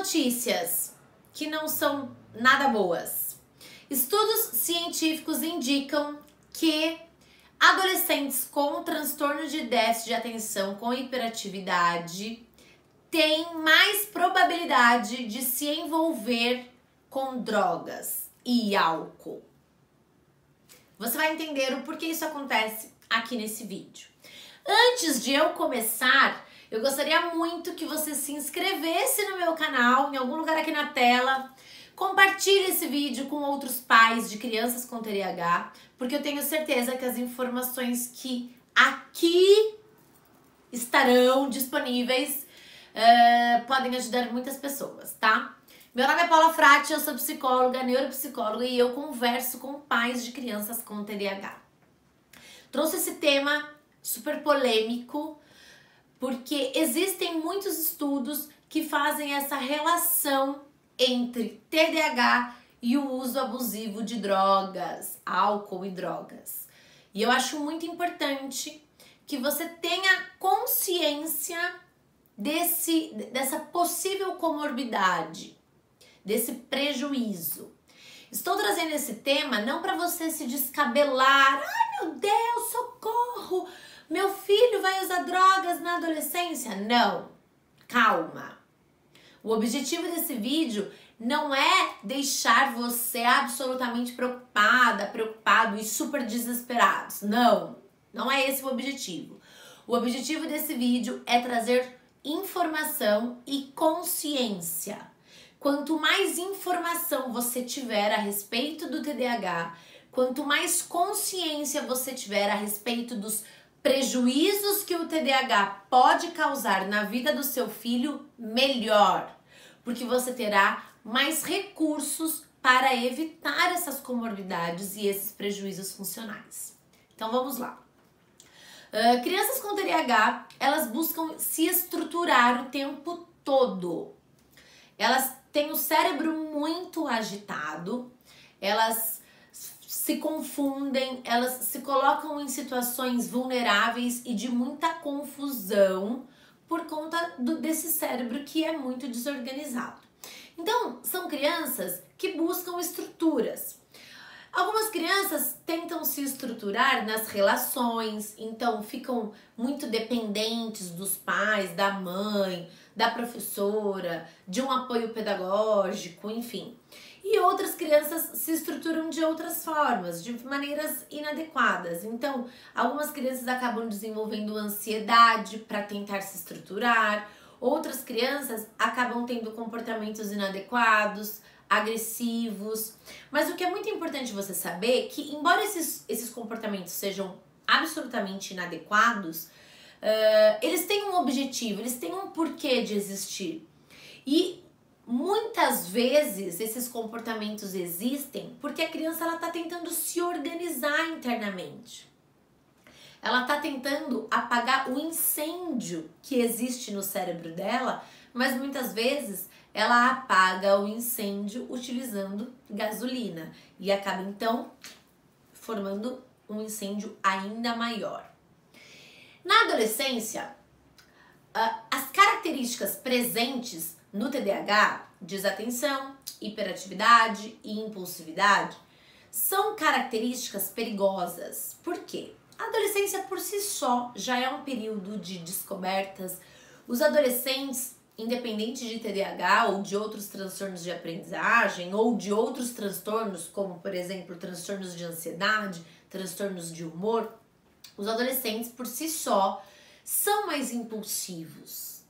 notícias que não são nada boas. Estudos científicos indicam que adolescentes com transtorno de déficit de atenção com hiperatividade têm mais probabilidade de se envolver com drogas e álcool. Você vai entender o porquê isso acontece aqui nesse vídeo. Antes de eu começar, eu gostaria muito que você se inscrevesse no meu canal, em algum lugar aqui na tela. Compartilhe esse vídeo com outros pais de crianças com TDAH, porque eu tenho certeza que as informações que aqui estarão disponíveis podem ajudar muitas pessoas, tá? Meu nome é Paula Frati, eu sou psicóloga, neuropsicóloga e eu converso com pais de crianças com TDAH. Trouxe esse tema super polêmico, porque existem muitos estudos que fazem essa relação entre TDAH e o uso abusivo de drogas, álcool e drogas. E eu acho muito importante que você tenha consciência dessa possível comorbidade, desse prejuízo. Estou trazendo esse tema não para você se descabelar. Ai, meu Deus, socorro! Meu filho vai usar drogas na adolescência? Não, calma. O objetivo desse vídeo não é deixar você absolutamente preocupado e super desesperado. Não, não é esse o objetivo. O objetivo desse vídeo é trazer informação e consciência. Quanto mais informação você tiver a respeito do TDAH, quanto mais consciência você tiver a respeito dos prejuízos que o TDAH pode causar na vida do seu filho, melhor, porque você terá mais recursos para evitar essas comorbidades e esses prejuízos funcionais. Então vamos lá. Crianças com TDAH, elas buscam se estruturar o tempo todo. Elas têm o cérebro muito agitado, elas se confundem, elas se colocam em situações vulneráveis e de muita confusão por conta desse cérebro que é muito desorganizado. Então, são crianças que buscam estruturas. Algumas crianças tentam se estruturar nas relações, então ficam muito dependentes dos pais, da mãe, da professora, de um apoio pedagógico, enfim. E outras crianças se estruturam de outras formas, de maneiras inadequadas. Então, algumas crianças acabam desenvolvendo ansiedade para tentar se estruturar, outras crianças acabam tendo comportamentos inadequados, agressivos. Mas o que é muito importante você saber é que, embora esses comportamentos sejam absolutamente inadequados, eles têm um objetivo, eles têm um porquê de existir. E muitas vezes esses comportamentos existem porque a criança está tentando se organizar internamente. Ela está tentando apagar o incêndio que existe no cérebro dela, mas muitas vezes ela apaga o incêndio utilizando gasolina e acaba então formando um incêndio ainda maior. Na adolescência, as características presentes no TDAH, desatenção, hiperatividade e impulsividade, são características perigosas. Por quê? A adolescência por si só já é um período de descobertas. Os adolescentes, independente de TDAH ou de outros transtornos de aprendizagem ou de outros transtornos, como por exemplo transtornos de ansiedade, transtornos de humor, os adolescentes por si só são mais impulsivos.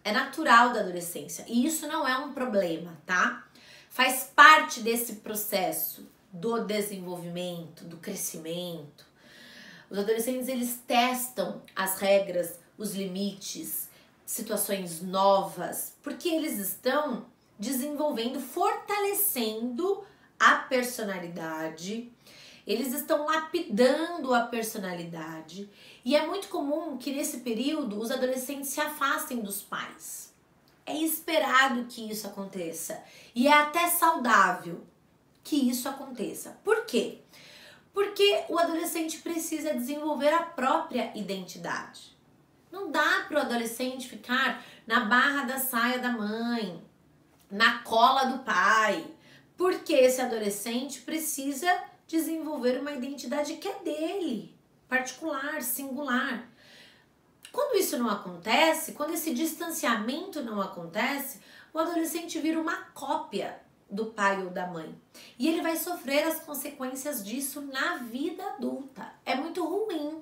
É natural da adolescência e isso não é um problema, tá? Faz parte desse processo do desenvolvimento, do crescimento. Os adolescentes, eles testam as regras, os limites, situações novas, porque eles estão desenvolvendo, fortalecendo a personalidade, eles estão lapidando a personalidade e é muito comum que nesse período os adolescentes se afastem dos pais. É esperado que isso aconteça e é até saudável que isso aconteça. Por quê? Porque o adolescente precisa desenvolver a própria identidade. Não dá para o adolescente ficar na barra da saia da mãe. na cola do pai, porque esse adolescente precisa desenvolver uma identidade que é dele, particular, singular. Quando isso não acontece, quando esse distanciamento não acontece, o adolescente vira uma cópia do pai ou da mãe. E ele vai sofrer as consequências disso na vida adulta. É muito ruim.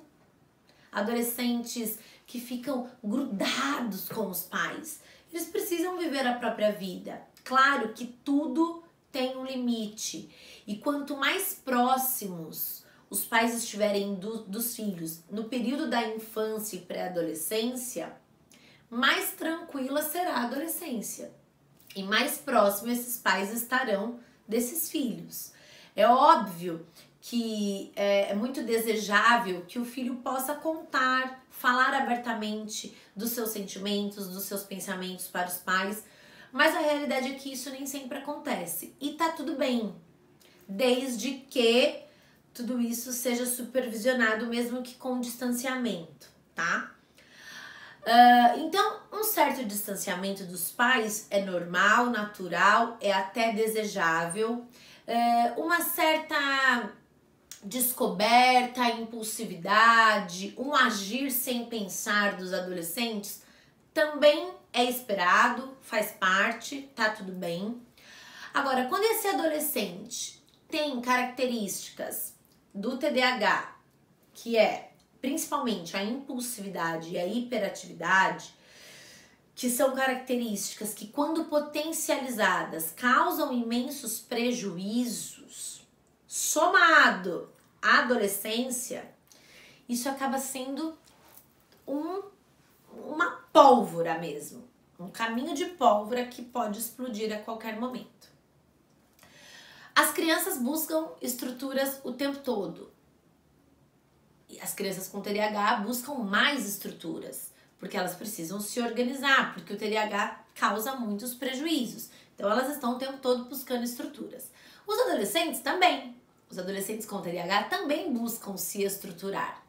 Adolescentes que ficam grudados com os pais, eles precisam viver a própria vida. Claro que tudo tem um limite. E quanto mais próximos os pais estiverem dos filhos no período da infância e pré-adolescência, mais tranquila será a adolescência. E mais próximo esses pais estarão desses filhos. É óbvio que é muito desejável que o filho possa contar, falar abertamente dos seus sentimentos, dos seus pensamentos para os pais, mas a realidade é que isso nem sempre acontece. E tá tudo bem, desde que tudo isso seja supervisionado, mesmo que com distanciamento, tá? Então, um certo distanciamento dos pais é normal, natural, é até desejável. Uma certa descoberta, impulsividade, um agir sem pensar dos adolescentes também é esperado, faz parte, tá tudo bem. Agora, quando esse adolescente tem características do TDAH, que é principalmente a impulsividade e a hiperatividade, que são características que, quando potencializadas, causam imensos prejuízos, somado à adolescência, isso acaba sendo uma pólvora mesmo, um caminho de pólvora que pode explodir a qualquer momento. As crianças buscam estruturas o tempo todo. E as crianças com TDAH buscam mais estruturas, porque elas precisam se organizar, porque o TDAH causa muitos prejuízos. Então elas estão o tempo todo buscando estruturas. Os adolescentes também. Os adolescentes com TDAH também buscam se estruturar.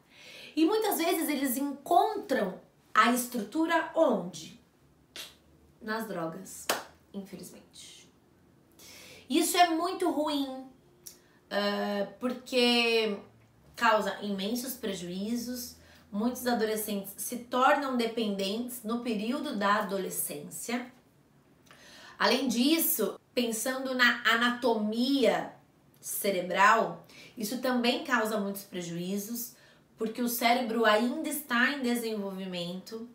E muitas vezes eles encontram a estrutura onde? Nas drogas, infelizmente. Isso é muito ruim, porque causa imensos prejuízos. Muitos adolescentes se tornam dependentes no período da adolescência. Além disso, pensando na anatomia cerebral, isso também causa muitos prejuízos, porque o cérebro ainda está em desenvolvimento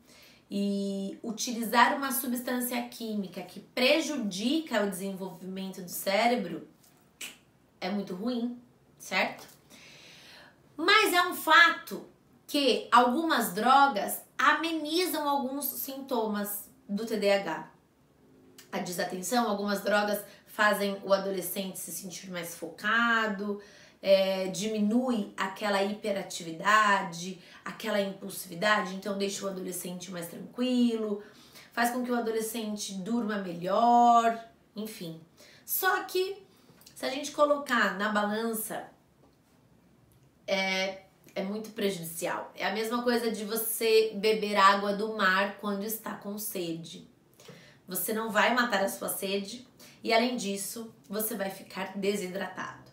e utilizar uma substância química que prejudica o desenvolvimento do cérebro é muito ruim, certo? Mas é um fato que algumas drogas amenizam alguns sintomas do TDAH. A desatenção, algumas drogas fazem o adolescente se sentir mais focado, diminui aquela hiperatividade, aquela impulsividade, então deixa o adolescente mais tranquilo, faz com que o adolescente durma melhor, enfim. Só que se a gente colocar na balança, é muito prejudicial. É a mesma coisa de você beber água do mar quando está com sede. Você não vai matar a sua sede e, além disso, você vai ficar desidratado.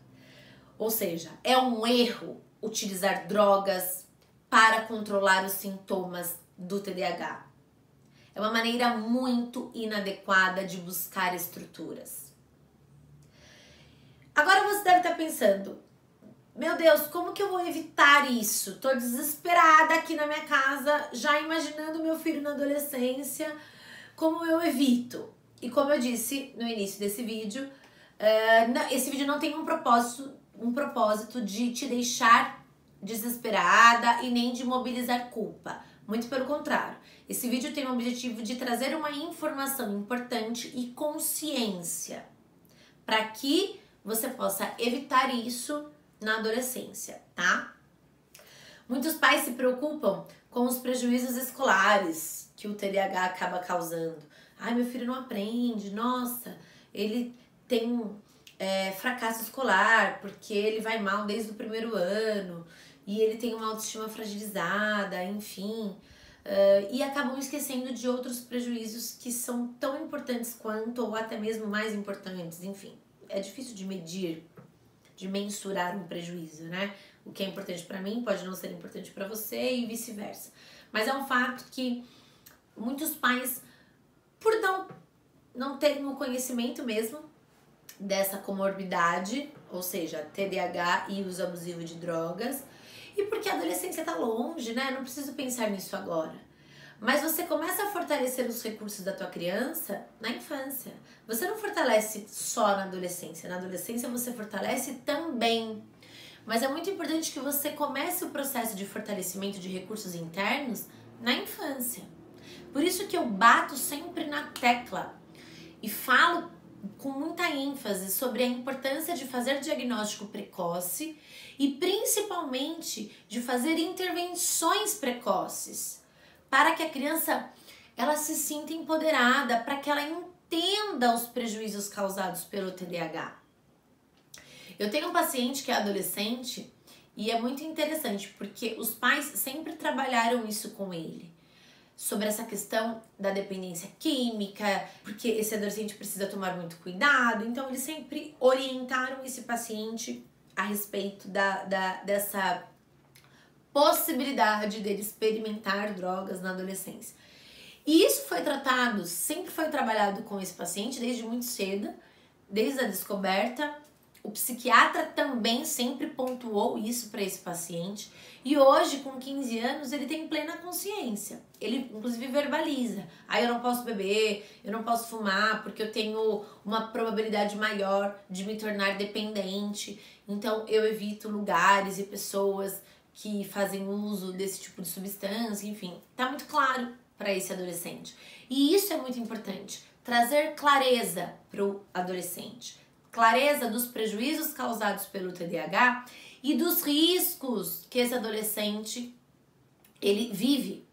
Ou seja, é um erro utilizar drogas para controlar os sintomas do TDAH. É uma maneira muito inadequada de buscar estruturas. Agora você deve estar pensando, meu Deus, como que eu vou evitar isso? Tô desesperada aqui na minha casa, já imaginando meu filho na adolescência, como eu evito? E como eu disse no início desse vídeo, esse vídeo não tem um propósito de te deixar desesperada e nem de mobilizar culpa. Muito pelo contrário. Esse vídeo tem o objetivo de trazer uma informação importante e consciência para que você possa evitar isso na adolescência, tá? Muitos pais se preocupam com os prejuízos escolares que o TDAH acaba causando. Ai, meu filho não aprende, nossa, ele tem fracasso escolar porque ele vai mal desde o primeiro ano e ele tem uma autoestima fragilizada, enfim. e acabam esquecendo de outros prejuízos que são tão importantes quanto, ou até mesmo mais importantes. Enfim, é difícil de medir, de mensurar um prejuízo, né? O que é importante para mim pode não ser importante para você e vice-versa. Mas é um fato que muitos pais, por não terem o conhecimento mesmo dessa comorbidade, ou seja, TDAH e uso abusivo de drogas, e porque a adolescência tá longe, né? Não preciso pensar nisso agora. Mas você começa a fortalecer os recursos da tua criança na infância. Você não fortalece só na adolescência. Na adolescência você fortalece também. Mas é muito importante que você comece o processo de fortalecimento de recursos internos na infância. Por isso que eu bato sempre na tecla e falo com muita ênfase sobre a importância de fazer diagnóstico precoce e principalmente de fazer intervenções precoces para que a criança ela se sinta empoderada, para que ela entenda os prejuízos causados pelo TDAH. Eu tenho um paciente que é adolescente e é muito interessante porque os pais sempre trabalharam isso com ele. Sobre essa questão da dependência química, porque esse adolescente precisa tomar muito cuidado. Então, eles sempre orientaram esse paciente a respeito dessa possibilidade dele experimentar drogas na adolescência. E isso foi tratado, sempre foi trabalhado com esse paciente desde muito cedo, desde a descoberta. O psiquiatra também sempre pontuou isso para esse paciente. E hoje, com 15 anos, ele tem plena consciência. Ele, inclusive, verbaliza. Eu não posso beber, eu não posso fumar, porque eu tenho uma probabilidade maior de me tornar dependente. Então, eu evito lugares e pessoas que fazem uso desse tipo de substância. Enfim, tá muito claro para esse adolescente. E isso é muito importante. Trazer clareza para o adolescente. Clareza dos prejuízos causados pelo TDAH e dos riscos que esse adolescente ele vive.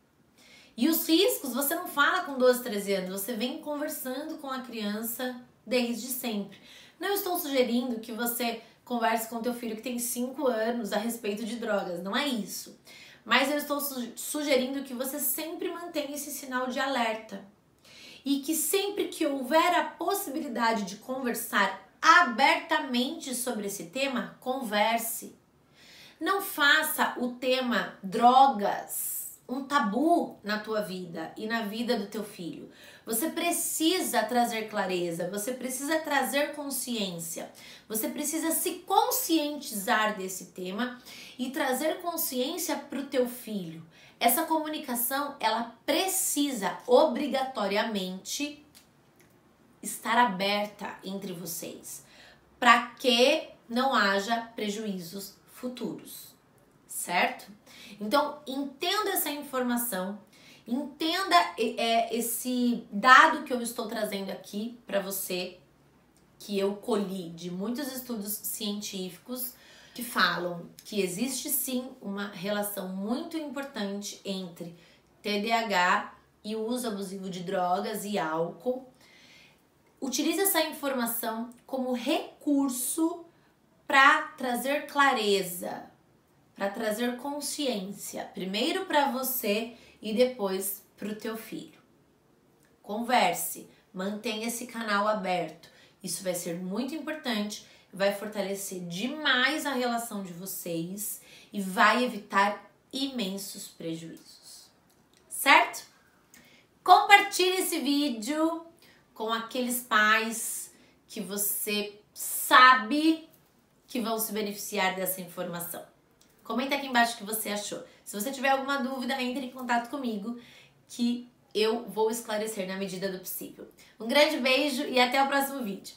E os riscos você não fala com 12, 13 anos, você vem conversando com a criança desde sempre. Não estou sugerindo que você converse com teu filho que tem 5 anos a respeito de drogas, não é isso. Mas eu estou sugerindo que você sempre mantenha esse sinal de alerta. E que sempre que houver a possibilidade de conversar abertamente sobre esse tema, converse. Não faça o tema drogas um tabu na tua vida e na vida do teu filho. Você precisa trazer clareza, você precisa trazer consciência, você precisa se conscientizar desse tema e trazer consciência para o teu filho. Essa comunicação, ela precisa obrigatoriamente estar aberta entre vocês, para que não haja prejuízos futuros, certo? Então, entenda essa informação, entenda esse dado que eu estou trazendo aqui para você, que eu colhi de muitos estudos científicos que falam que existe sim uma relação muito importante entre TDAH e o uso abusivo de drogas e álcool. Utilize essa informação como recurso para trazer clareza, para trazer consciência, primeiro para você e depois para o teu filho. Converse, mantenha esse canal aberto. Isso vai ser muito importante, vai fortalecer demais a relação de vocês e vai evitar imensos prejuízos, certo? Compartilhe esse vídeo com aqueles pais que você sabe que vão se beneficiar dessa informação. Comenta aqui embaixo o que você achou. Se você tiver alguma dúvida, entre em contato comigo que eu vou esclarecer na medida do possível. Um grande beijo e até o próximo vídeo.